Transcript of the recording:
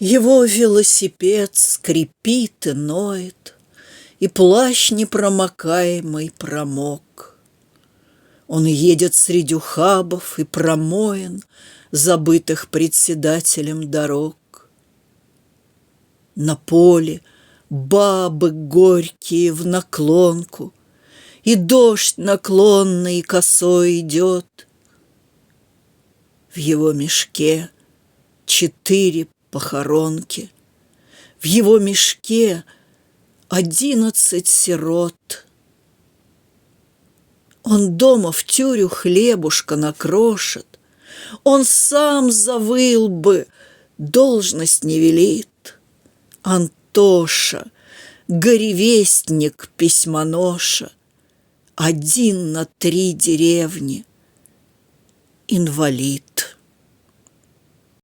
Его велосипед скрипит и ноет, и плащ непромокаемый промок. Он едет среди ухабов и промоин, забытых председателем дорог. На поле бабы горькие в наклонку, и дождь наклонный и косой идет. В его мешке 4 похоронки, в его мешке 11 сирот. Он дома в тюрю хлебушка накрошит, он сам завыл бы, должность не велит. Антоша, горевестник письмоноша, 1 на 3 деревни, инвалид.